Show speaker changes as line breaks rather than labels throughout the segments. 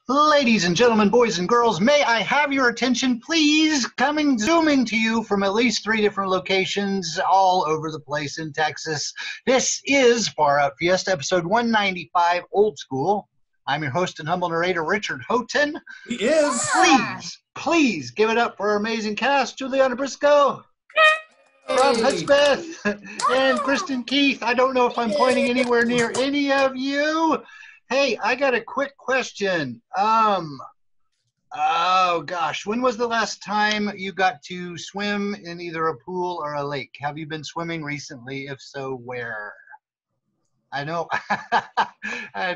Ladies and gentlemen, boys and girls, may I have your attention, please? Zooming to you from at least 3 different locations all over the place in Texas. This is Far Out Fiesta, episode 195, Old School. I'm your host and humble narrator, Richard Houghton.
He is.
Please give it up for our amazing cast, JuliAnna Briscoe, Robb Hudspeth, and Kristin Keith. I don't know if I'm pointing anywhere near any of you. Hey, I got a quick question. Oh gosh, when was the last time you got to swim in either a pool or a lake? Have you been swimming recently? If so, where? I know.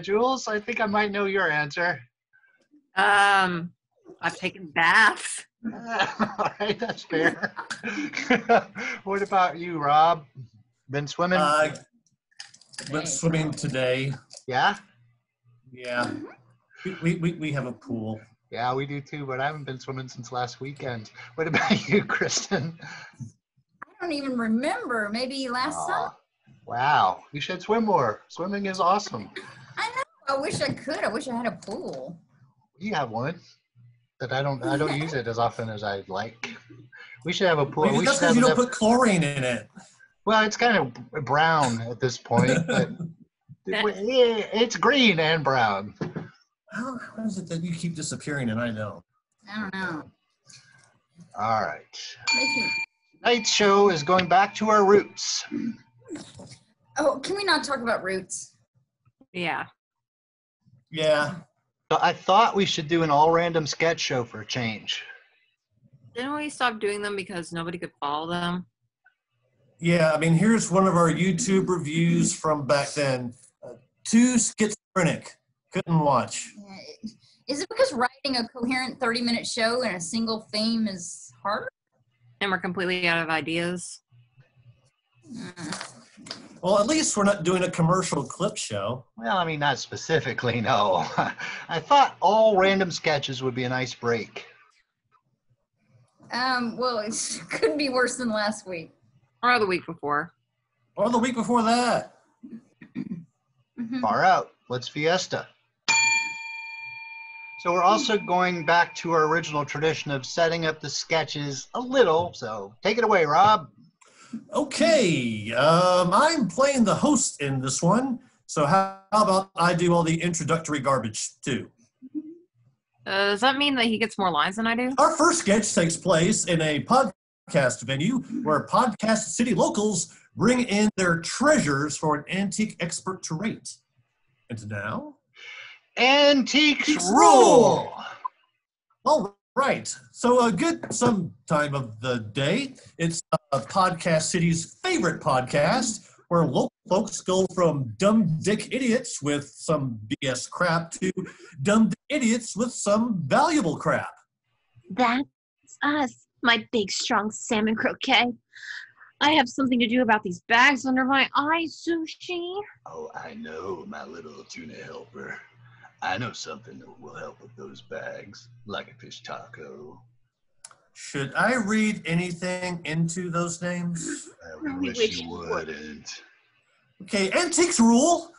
Jules, I think I might know your answer.
I've taken baths.
All right, that's fair. What about you, Robb? Been swimming?
Went swimming today.
Yeah?
Yeah. We have a pool.
Yeah, we do too, but I haven't been swimming since last weekend. What about you, Kristin?
I don't even remember. Maybe last summer?
Wow, you should swim more. Swimming is awesome.
I know. I wish I could. I wish I had a pool.
You have one, but I don't use it as often as I'd like. We should have a pool.
Maybe that's because you don't put chlorine in it.
Well, it's kind of brown at this point, but it's green and brown.
How is it that you keep disappearing and I don't?
I don't know.
All right. Tonight's show is going back to our roots.
Oh, can we not talk about roots?
Yeah.
Yeah.
So I thought we should do an all-random sketch show for a change.
Didn't we stop doing them because nobody could follow them?
Yeah, I mean, here's one of our YouTube reviews from back then. Too schizophrenic. Couldn't watch.
Is it because writing a coherent 30-minute show in a single theme is harder?
And we're completely out of ideas.
Well, at least we're not doing a commercial clip show.
Well, I mean, not specifically, no. I thought all random sketches would be a nice break.
Well, it could be worse than last week.
Or the week before.
Or the week before that.
Far out. Let's fiesta. So we're also going back to our original tradition of setting up the sketches a little. So take it away, Robb.
Okay. I'm playing the host in this one. So how about I do all the introductory garbage too?
Does that mean that he gets more lines than I do?
Our first sketch takes place in a podcast venue where podcast city locals bring in their treasures for an antique expert to rate. And now,
Antiques Rule!
All right. So a good some time of the day. It's Podcast City's favorite podcast where local folks go from dumb dick idiots with some BS crap to dumb dick idiots with some valuable crap.
That's us, my big, strong salmon croquet. I have something to do about these bags under my eyes, Sushi.
Oh, I know, my little tuna helper. I know something that will help with those bags, like a fish taco.
Should I read anything into those names?
I wish you wouldn't.
Okay, Antiques Rule,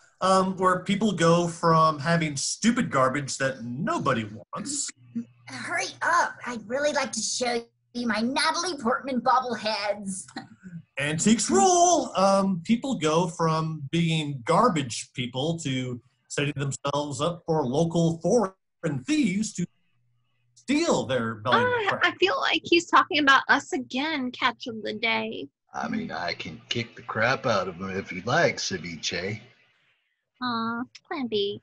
where people go from having stupid garbage that nobody wants.
Hurry up. I'd really like to show you my Natalie Portman bobbleheads.
Antiques Rule, people go from being garbage people to setting themselves up for local foreign thieves to steal their valuable crap.
I feel like he's talking about us again, catch of the day.
I mean, I can kick the crap out of him if you like, Ceviche.
Plan B.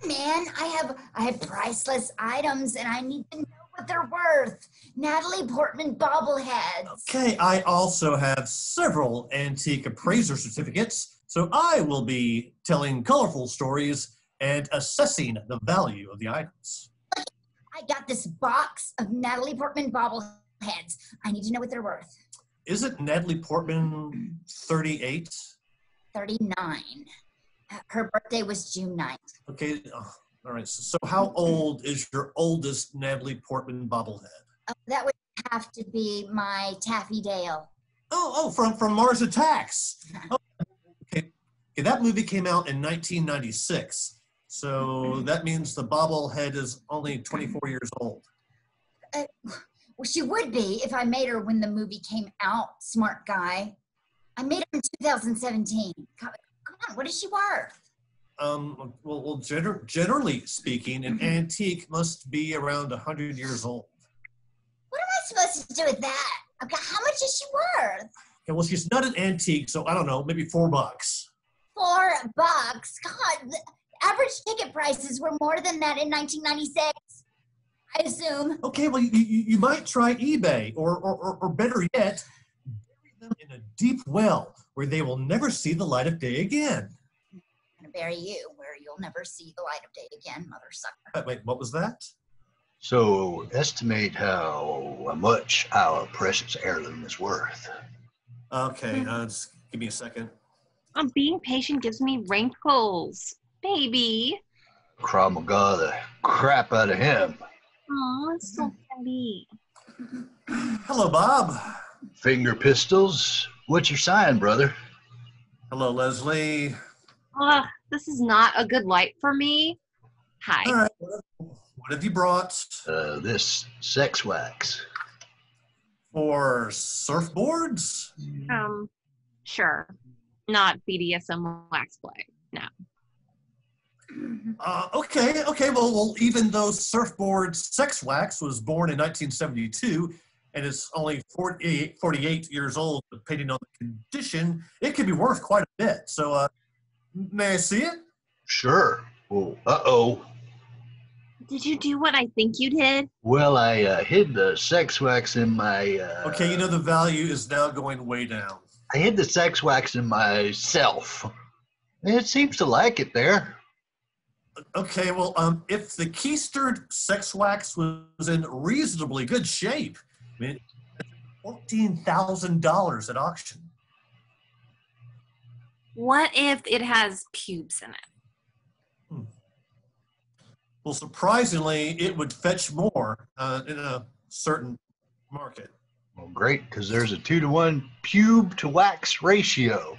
Man, I have priceless items and I need to know what they're worth. Natalie Portman bobbleheads.
Okay, I also have several antique appraiser certificates, so I will be telling colorful stories and assessing the value of the items.
I got this box of Natalie Portman bobbleheads. I need to know what they're worth.
Isn't Natalie Portman 38?
39. Her birthday was June 9th.
Okay, all right. So how old is your oldest Natalie Portman bobblehead?
That would have to be my Taffy Dale.
From Mars Attacks. Oh, okay, that movie came out in 1996. So that means the bobblehead is only 24 years old.
Well, she would be if I made her when the movie came out, smart guy. I made her in 2017. Come on, what is she worth?
Generally speaking, an antique must be around 100 years old.
What am I supposed to do with that? Okay, how much is she worth?
Okay, well, she's not an antique, so I don't know, maybe $4.
$4? God, the average ticket prices were more than that in 1996. I assume.
Okay, well, you might try eBay, or better yet, bury them in a deep well where they will never see the light of day again.
I'm gonna bury you where you'll never see the light of day again, mother sucker.
Wait, what was that?
So, estimate how much our precious heirloom is worth.
Okay, just give me a second.
Being patient gives me wrinkles. Baby.
Cromwell the crap out of him.
Aw, it's so pretty.
Hello, Bob.
Finger pistols. What's your sign, brother?
Hello, Leslie.
This is not a good light for me. Hi.
All right, what have you brought?
This sex wax.
For surfboards?
Sure. Not BDSM wax play. No.
Okay. Well, even though surfboard sex wax was born in 1972 and it's only 48 years old, depending on the condition, it could be worth quite a bit. So, may I see it?
Sure. Oh, uh-oh.
Did you do what I think you did?
Well, I hid the sex wax in my...
Okay, the value is now going way down.
I hid the sex wax in myself. It seems to like it there.
Okay, well, if the keistered sex wax was in reasonably good shape, I mean, $14,000 at auction.
What if it has pubes in it?
Well, surprisingly, it would fetch more in a certain market.
Well, great, because there's a 2-to-1 pube to wax ratio.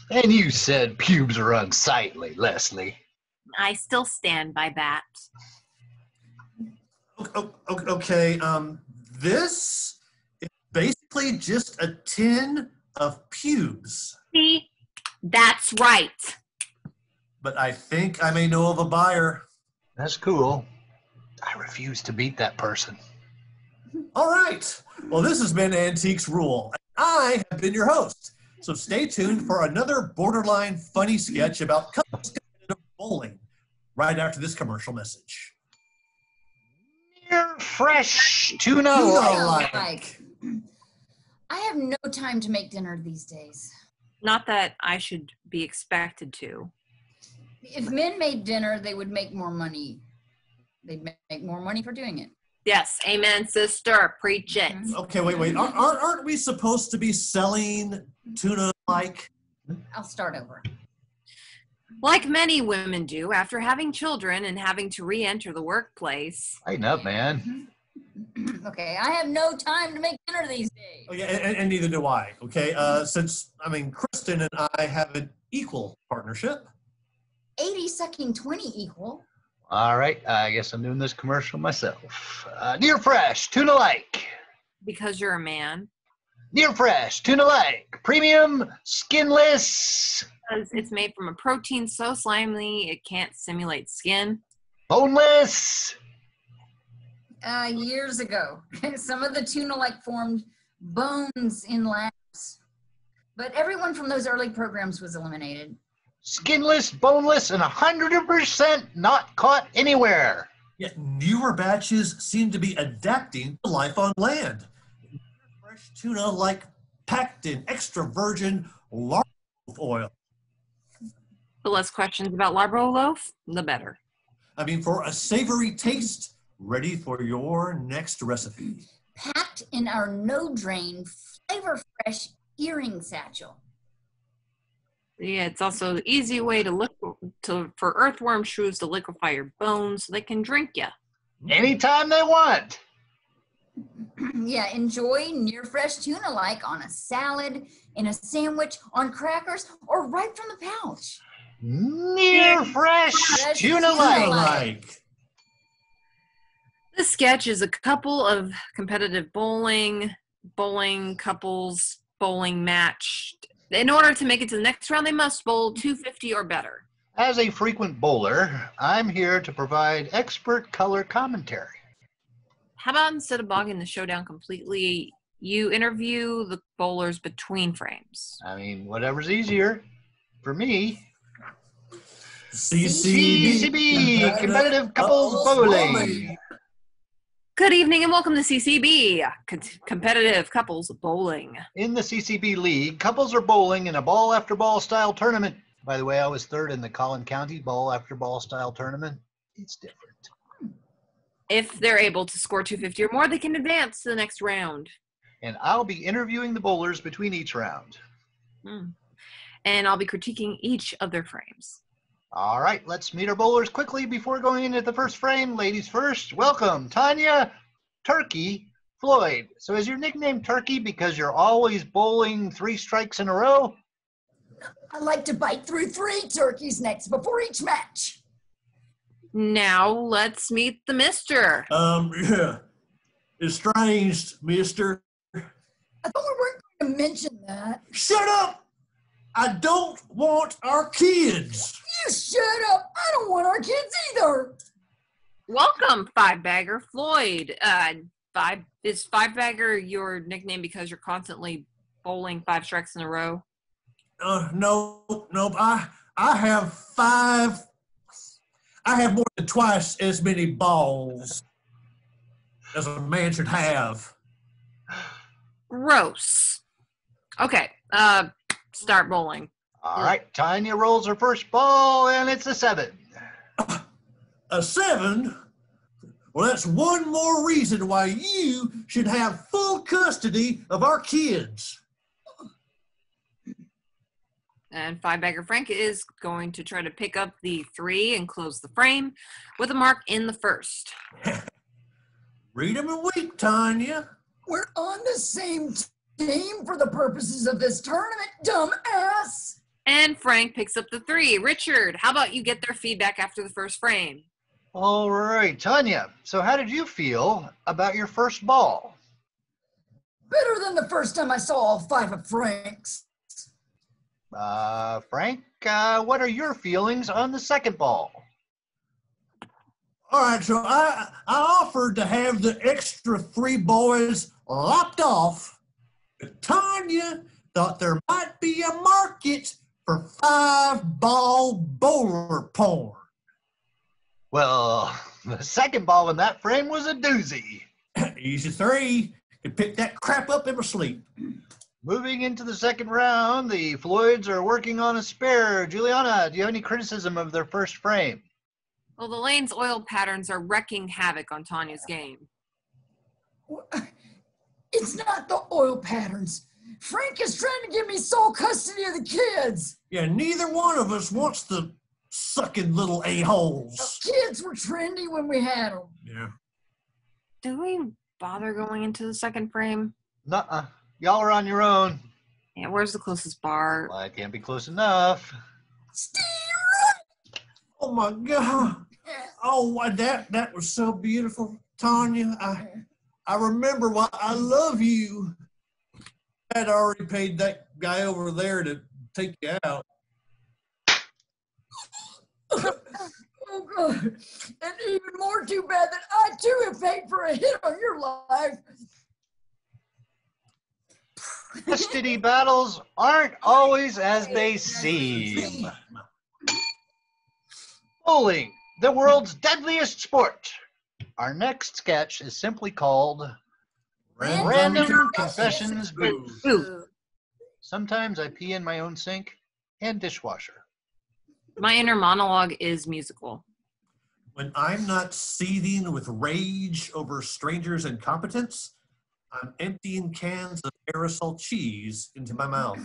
And you said pubes are unsightly, Leslie.
I still stand by that.
Okay, this is basically just a tin of pubes.
See? That's right.
But I think I may know of a buyer.
That's cool. I refuse to beat that person.
All right. Well, this has been Antiques Rule. I have been your host. So stay tuned for another borderline funny sketch about couples competitive bowling right after this commercial message.
Near fresh tuna.
Like.
I have no time to make dinner these days.
Not that I should be expected to.
If men made dinner, they would make more money. They'd make more money for doing it.
Yes, amen, sister. Preach it.
Okay, wait. Aren't we supposed to be selling tuna like?
I'll start over.
Like many women do after having children and having to re-enter the workplace.
Lighten up, man.
Okay, I have no time to make dinner these days.
Okay, and neither do I. Okay, since Kristin and I have an equal partnership.
80 sucking 20 equal.
All right, I guess I'm doing this commercial myself. Near fresh, tuna like.
Because you're a man.
Near fresh, tuna like. Premium, skinless.
Because it's made from a protein so slimy it can't simulate skin.
Boneless.
Years ago, some of the tuna-like formed bones in labs. But everyone from those early programs was eliminated.
Skinless, boneless, and 100% not caught anywhere.
Yet newer batches seem to be adapting to life on land. Fresh tuna like packed in extra virgin large oil.
The less questions about Larbro loaf, the better.
For a savory taste, ready for your next recipe.
Packed in our no-drain, flavor-fresh earring satchel.
Yeah, it's also the easy way for earthworm shrews to liquefy your bones so they can drink you.
Anytime they want.
Yeah, enjoy near-fresh tuna-like on a salad, in a sandwich, on crackers, or right from the pouch.
Near fresh tuna-like.
This sketch is a couple of competitive bowling couples bowling match. In order to make it to the next round, they must bowl 250 or better.
As a frequent bowler, I'm here to provide expert color commentary.
How about instead of bogging the show down completely, you interview the bowlers between frames?
I mean, whatever's easier for me.
CCB,
Competitive Couples Bowling.
Good evening and welcome to CCB, Competitive Couples Bowling.
In the CCB League, couples are bowling in a ball after ball style tournament. By the way, I was third in the Collin County ball after ball style tournament. It's different.
If they're able to score 250 or more, they can advance to the next round.
And I'll be interviewing the bowlers between each round.
And I'll be critiquing each of their frames.
All right, let's meet our bowlers quickly before going into the first frame. Ladies first, welcome, Tanya Turkey Floyd. So is your nickname Turkey because you're always bowling 3 strikes in a row?
I like to bite through 3 turkeys necks before each match.
Now let's meet the mister.
Yeah. Estranged, mister.
I thought we weren't going to mention that.
Shut up! I don't want our kids.
You shut up. I don't want our kids either.
Welcome, Five-Bagger Floyd. Is Five-Bagger your nickname because you're constantly bowling 5 strikes in a row?
No. I have 5. I have more than twice as many balls as a man should have.
Gross. Okay, start bowling.
All right, Tanya rolls her first ball, and it's a 7.
A 7? Well, that's one more reason why you should have full custody of our kids.
And Five-Bagger Frank is going to try to pick up the 3 and close the frame with a mark in the first.
Read them and weep, Tanya.
We're on the same team for the purposes of this tournament, dumbass.
And Frank picks up the 3. Richard, how about you get their feedback after the first frame?
All right, Tanya. So how did you feel about your first ball?
Better than the first time I saw all 5 of Frank's.
Frank, what are your feelings on the second ball?
All right, so I offered to have the extra 3 boys lopped off. But Tanya thought there might be a market for 5-ball bowler porn.
Well, the second ball in that frame was a doozy.
Easy 3. Could pick that crap up in my sleep.
Moving into the second round, the Floyds are working on a spare. JuliAnna, do you have any criticism of their first frame?
Well, the lane's oil patterns are wrecking havoc on Tanya's game.
It's not the oil patterns. Frank is trying to give me sole custody of the kids.
Yeah, neither one of us wants the sucking little a-holes.
Kids were trendy when we had them.
Yeah.
Do we bother going into the second frame?
Nuh-uh. Y'all are on your own.
Yeah, where's the closest bar?
Well, I can't be close enough.
Steve!
Oh, my God. Oh, that was so beautiful. Tanya, I remember why I love you. I had already paid that guy over there to take you out.
Oh, God. And even more too bad that I, too, have paid for a hit on your life.
Custody battles aren't always as they seem. Bowling, the world's deadliest sport. Our next sketch is simply called Random Confessions Booth. Sometimes I pee in my own sink and dishwasher.
My inner monologue is musical.
When I'm not seething with rage over strangers' incompetence, I'm emptying cans of aerosol cheese into my mouth.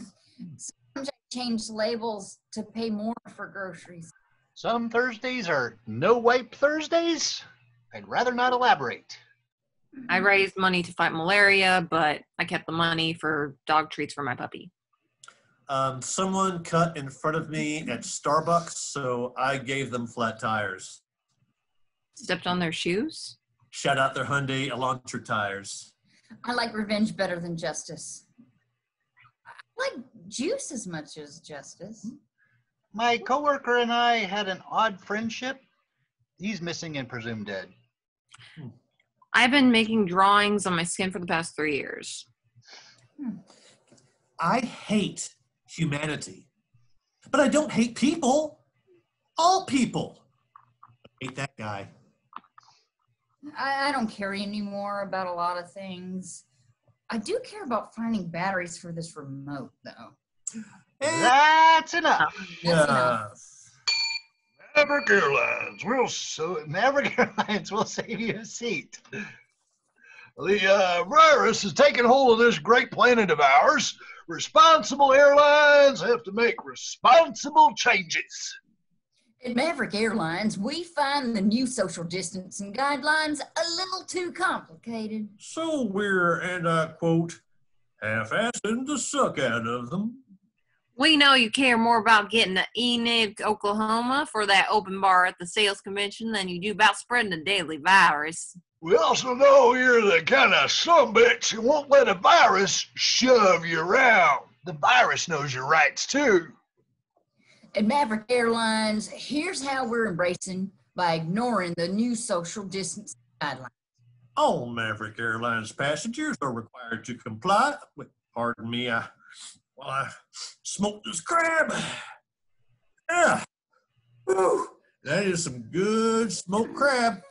Sometimes I change labels to pay more for groceries.
Some Thursdays are no-wipe Thursdays. I'd rather not elaborate.
I raised money to fight malaria, but I kept the money for dog treats for my puppy.
Someone cut in front of me at Starbucks, so I gave them flat tires.
Stepped on their shoes?
Shout out their Hyundai Elantra tires.
I like revenge better than justice. I like juice as much as justice.
My coworker and I had an odd friendship. He's missing and presumed dead.
I've been making drawings on my skin for the past 3 years.
I hate humanity, but I don't hate people. All people. I hate that guy.
I don't care anymore about a lot of things. I do care about finding batteries for this remote, though.
That's enough.
That's enough.
Maverick Airlines,
Maverick Airlines will save you a seat.
the virus has taken hold of this great planet of ours. Responsible airlines have to make responsible changes.
At Maverick Airlines, we find the new social distancing guidelines a little too complicated.
So we're, and I quote, half-assing the suck out of them.
We know you care more about getting to Enid, Oklahoma for that open bar at the sales convention than you do about spreading the deadly virus.
We also know you're the kind of sumbitch who won't let a virus shove you around. The virus knows your rights, too.
At Maverick Airlines, here's how we're embracing by ignoring the new social distancing guidelines.
All Maverick Airlines passengers are required to comply with, pardon me, while I smoke this crab. Yeah. Whew. That is some good smoked crab.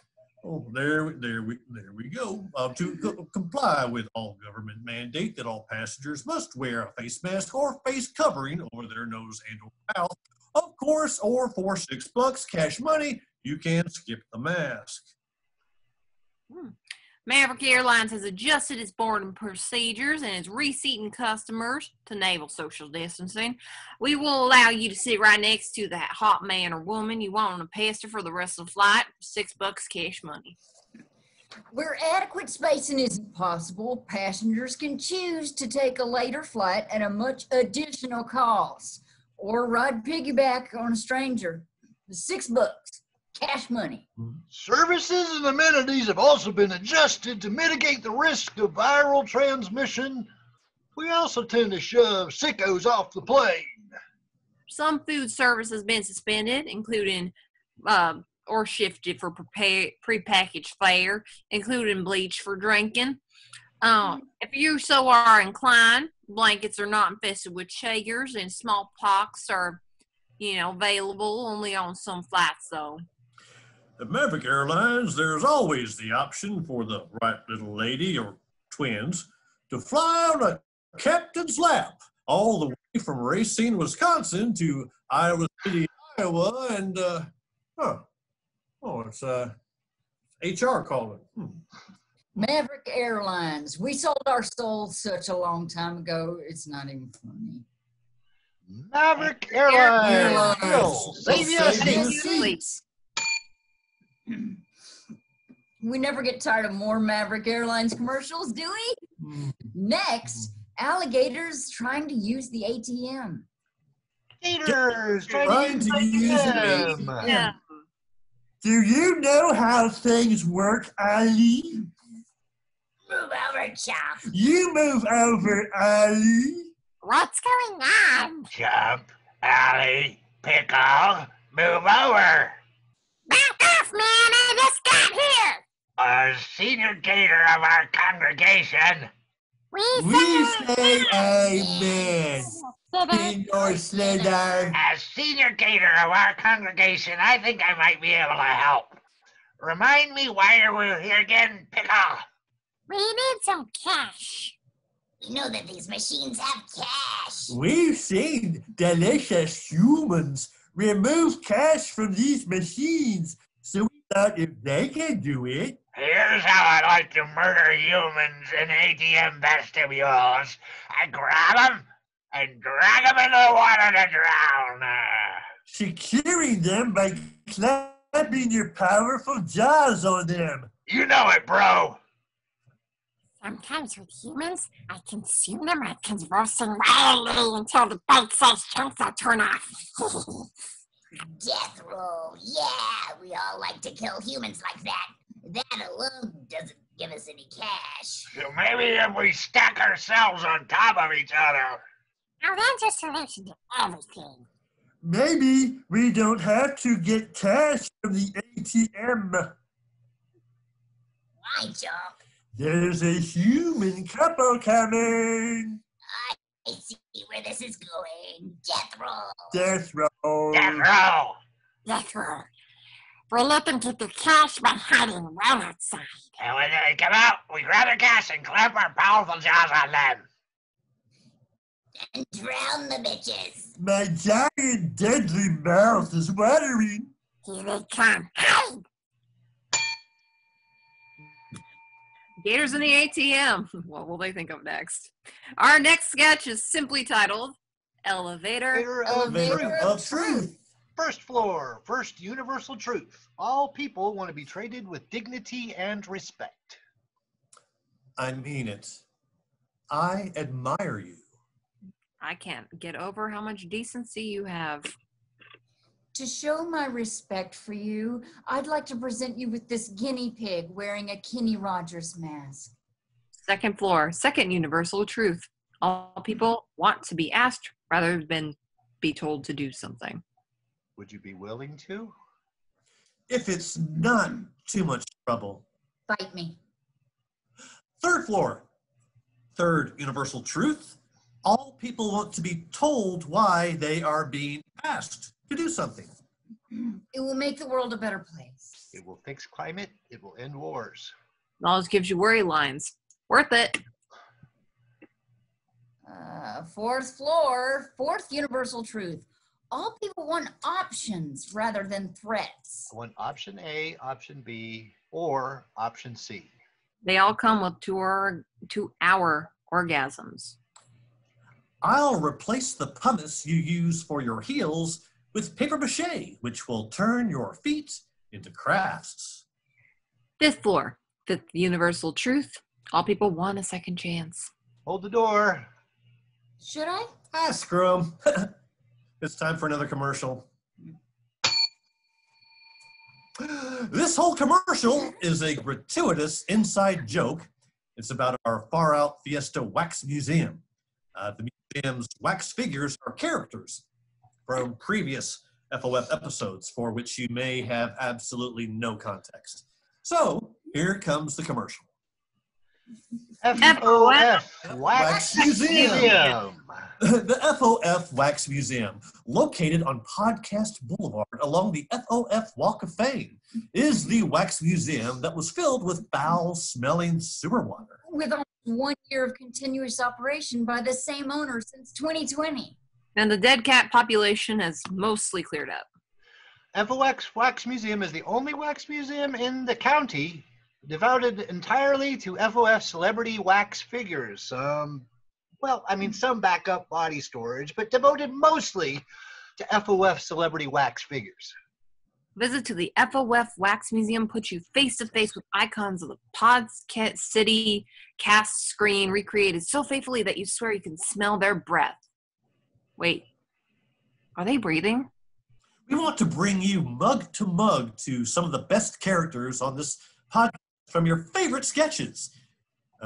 Oh, there we go. To comply with all government mandate that all passengers must wear a face mask or face covering over their nose and or mouth. Of course, or for $6 cash money, you can skip the mask.
Maverick Airlines has adjusted its boarding procedures and is reseating customers to enable social distancing. We will allow you to sit right next to that hot man or woman you want on a pester for the rest of the flight for $6 cash money.
Where adequate spacing isn't possible, passengers can choose to take a later flight at a much additional cost or ride piggyback on a stranger. $6, cash money.
Services and amenities have also been adjusted to mitigate the risk of viral transmission. We also tend to shove sickos off the plane.
Some food service has been suspended, including or shifted for prepackaged fare, including bleach for drinking. If you so are inclined, blankets are not infested with chiggers, and smallpox are, available only on some flights, though.
At Maverick Airlines, there's always the option for the right little lady or twins to fly on a captain's lap all the way from Racine, Wisconsin to Iowa City, Iowa, and, it's HR calling.
Maverick Airlines. We sold our souls such a long time ago, it's not even funny.
Maverick Airlines.
Airlines.
Save you a seat.
We never get tired of more Maverick Airlines commercials, do we? Next, alligators trying to use the ATM.
Gators
Trying to use the
ATM.
Yeah.
Do you know how things work, Ali?
Move over, Chop.
You move over, Ali.
What's going on?
Chump, Allie, Pickle, move over.
Back off, man! I just got here!
A senior gator of our congregation.
We say amen. In your slither.
As senior gator of our congregation, I think I might be able to help. Remind me why we're here again, Pickle.
We need some cash.
We know that these machines have cash.
We've seen delicious humans remove cash from these machines, so we thought if they can do it.
Here's how I like to murder humans in ATM vestibules. I grab them and drag them into the water to drown.
Securing them by clapping your powerful jaws on them.
You know it, bro.
Sometimes with humans, I consume them like convulsing wildly until the bite-sized chunks I turn off.
Death row. Yeah, we all like to kill humans like that. That alone doesn't give us any cash.
So maybe if we stack ourselves on top of each other.
Now that's a solution to everything.
Maybe we don't have to get cash from the ATM.
Why, Jump?
There's a human couple coming.
I see where this is going. Death row.
Death row.
Death row.
Death row. We let them get the cash by hiding well outside.
And when they come out, we grab their cash and clamp our powerful jaws on them.
And drown the bitches.
My giant deadly mouth is watering.
Here they come. Hide!
Gators in the ATM. What will they think of next? Our next sketch is simply titled Elevator.
Elevator of Truth.
First floor, first universal truth. All people want to be treated with dignity and respect.
I mean it. I admire you.
I can't get over how much decency you have.
To show my respect for you, I'd like to present you with this guinea pig wearing a Kenny Rogers mask.
Second floor, second universal truth. All people want to be asked rather than be told to do something.
Would you be willing to?
If it's not too much trouble.
Bite me.
Third floor, third universal truth. All people want to be told why they are being asked to do something.
It will make the world a better place.
It will fix climate. It will end wars.
Knowledge gives you worry lines. Worth it.
Fourth floor, fourth universal truth. All people want options rather than threats.
I want option A, option B, or option C.
They all come with 2 hour orgasms.
I'll replace the pumice you use for your heels with paper mache, which will turn your feet into crafts.
Fifth floor, fifth universal truth. All people want a second chance.
Hold the door.
Should I?
Screw 'em. It's time for another commercial. This whole commercial is a gratuitous inside joke. It's about our Far Out Fiesta Wax Museum. The museum's wax figures are characters from previous FOF episodes for which you may have absolutely no context. So here comes the commercial.
FOF
Wax Museum. The FOF Wax Museum, located on Podcast Boulevard along the FOF Walk of Fame, is the wax museum that was filled with foul-smelling sewer water.
With almost 1 year of continuous operation by the same owner since 2020.
And the dead cat population has mostly cleared up.
FOX Wax Museum is the only wax museum in the county devoted entirely to FOF celebrity wax figures. Some backup body storage, but devoted mostly to FOF celebrity wax figures.
Visit to the FOF Wax Museum puts you face to face with icons of the Podcast City cast screen recreated so faithfully that you swear you can smell their breath. Wait, are they breathing?
We want to bring you mug to mug to some of the best characters on this podcast from your favorite sketches.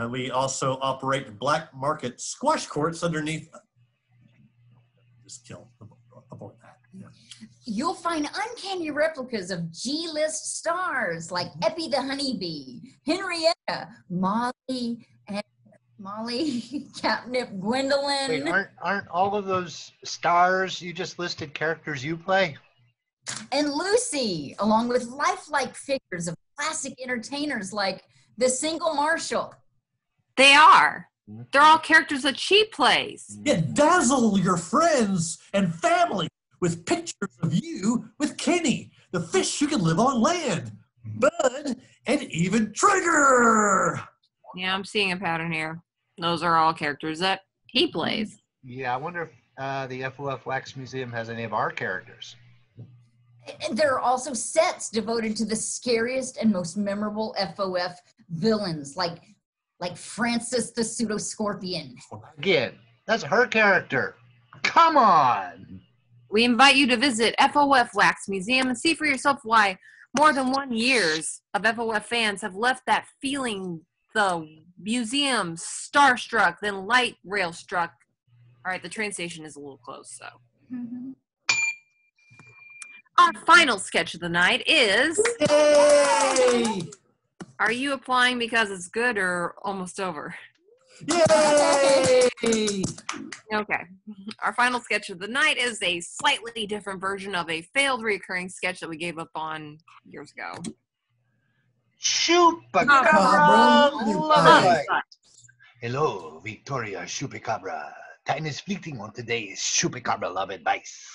We also operate black market squash courts underneath. Just avoid that. Yeah.
You'll find uncanny replicas of G-list stars like Eppie the Honeybee, Henrietta, Molly, Catnip Gwendolyn.
Wait, aren't all of those stars you just listed characters you play?
And Lucy, along with lifelike figures of classic entertainers like the Single Marshal.
They are. They're all characters that she plays.
Yeah, dazzle your friends and family with pictures of you with Kenny, the fish who can live on land, Bud, and even Trigger.
Yeah, I'm seeing a pattern here. Those are all characters that he plays.
Yeah, I wonder if the FOF Wax Museum has any of our characters.
And there are also sets devoted to the scariest and most memorable FOF villains like Like Francis the Pseudo-Scorpion.
Again, that's her character. Come on.
We invite you to visit FOF Wax Museum and see for yourself why more than 1 years of FOF fans have left that feeling the museum starstruck, then light rail struck. All right, the train station is a little close, so.
Mm-hmm.
Our final sketch of the night is...
Yay!
Are you applying because it's good or almost over?
Yay!
Okay. Our final sketch of the night is a slightly different version of a failed recurring sketch that we gave up on years ago.
Chupacabra. Love it.
Oh,
Hello, Victoria Chupacabra. Time is fleeting on today's Chupacabra Love Advice.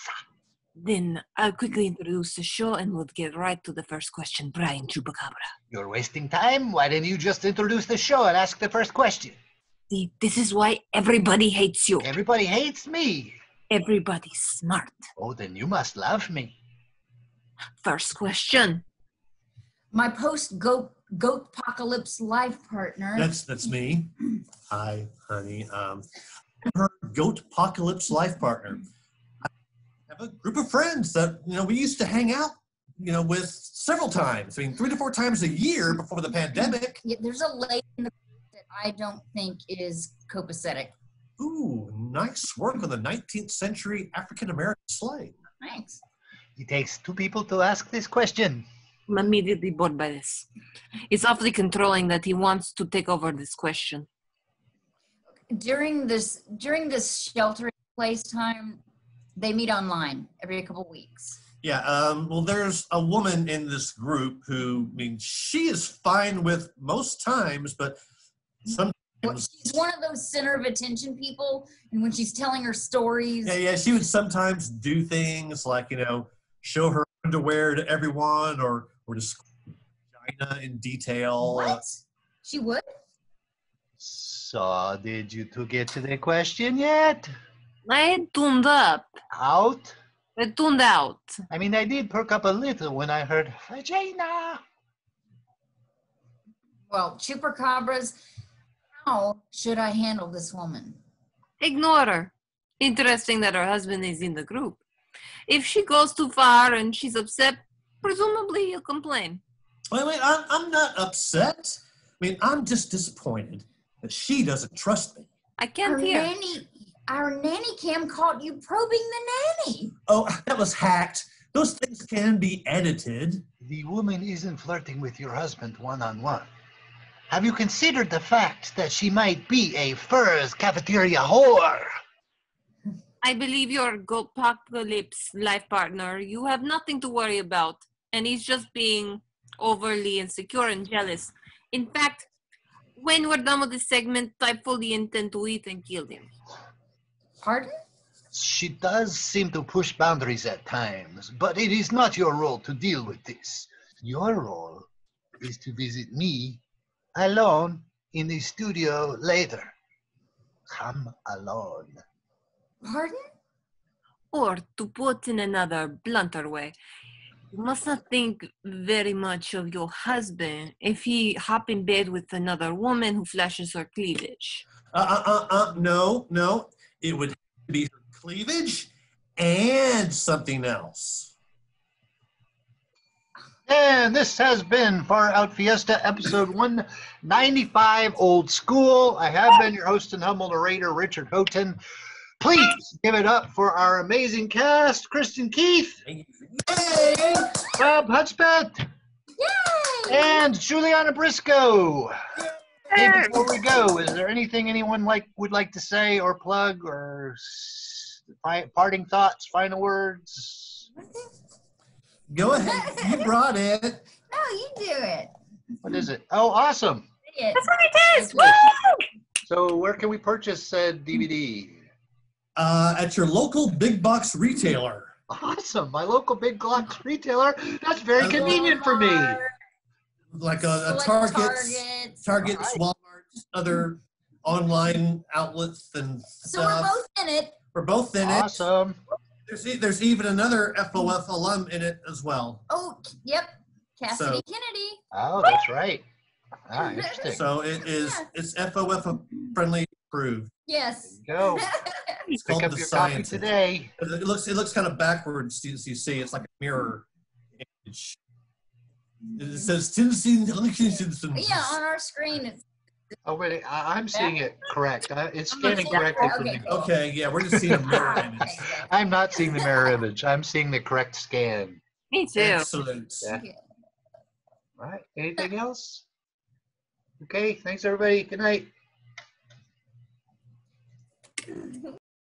Then I'll quickly introduce the show and we'll get right to the first question. Brian Chupacabra.
You're wasting time. Why didn't you just introduce the show and ask the first question?
See, this is why everybody hates you.
Everybody hates me.
Everybody's smart.
Oh, then you must love me.
First question.
My post-goat-apocalypse life partner.
That's me. Hi, honey. Her goat-apocalypse life partner. I have a group of friends that, we used to hang out, with several times. I mean, 3 to 4 times a year before the pandemic.
Yeah, there's a lady in the that I don't think is copacetic.
Ooh, nice work on the 19th century African-American slang.
Thanks.
It takes 2 people to ask this question.
I'm immediately bored by this. It's awfully controlling that he wants to take over this question.
During this shelter-in-place time, they meet online every couple weeks.
Yeah, well, there's a woman in this group who, she is fine with most times, but sometimes...
Well, she's one of those center of attention people, and when she's telling her stories...
Yeah, she would sometimes do things like, show her underwear to everyone or describe vagina in detail.
What? She would?
So, did you 2 get to the question yet?
I had tuned up.
Out?
I tuned out.
I did perk up a little when I heard vagina.
Well, Chupacabras, how should I handle this woman?
Ignore her. Interesting that her husband is in the group. If she goes too far and she's upset, presumably he'll complain.
Wait, I'm not upset. I'm just disappointed that she doesn't trust me.
I can't hear.
Our nanny cam caught you probing the nanny.
Oh, that was hacked. Those things can be edited.
The woman isn't flirting with your husband one-on-one. Have you considered the fact that she might be a Furs cafeteria whore?
I believe your apocalypse life partner, you have nothing to worry about, and he's just being overly insecure and jealous. In fact, when we're done with this segment, I fully intend to eat and kill him.
Pardon?
She does seem to push boundaries at times, but it is not your role to deal with this. Your role is to visit me alone in the studio later. Come alone.
Pardon?
Or to put in another, blunter way, you must not think very much of your husband if he hop in bed with another woman who flashes her cleavage.
No. It would be her cleavage and something else.
And this has been Far Out Fiesta, episode 195, Old School. I have been your host and humble narrator, Richard Houghton. Please give it up for our amazing cast, Kristin Keith,
Yay!
Robb Hudspeth,
Yay!
and JuliAnna Briscoe. Hey, before we go, is there anything anyone would like to say or plug or parting thoughts, final words?
Go ahead. You brought it.
No, you do it.
What is it? Oh, awesome.
Say it.
That's what it is! Woo!
So where can we purchase said DVD?
At your local big box retailer.
Awesome. My local big box retailer. That's very convenient for me.
Like a
Select
Targets,
Targets.
Walmart, other online outlets and
So we're
stuff.
both in it.
We're both in it.
Awesome.
There's even another FOF alum in it as well.
Oh, yep. Cassidy
So-
Kennedy.
Oh, that's right. Ah, interesting.
So it's FOF friendly approved.
Yes.
Go.
It's
Pick
called
up
the
your copy
science.
today.
It looks kind of backwards as you see. It's like a mirror image. It says Tennessee.
Yeah, on our screen it's
Oh, wait, I'm seeing it correct. It's scanning correctly for me.
Okay, yeah, we're just seeing a mirror image.
I'm not seeing the mirror image. I'm seeing the correct scan.
Me too.
Excellent.
Yeah. All right. Anything else? Okay. Thanks, everybody. Good night.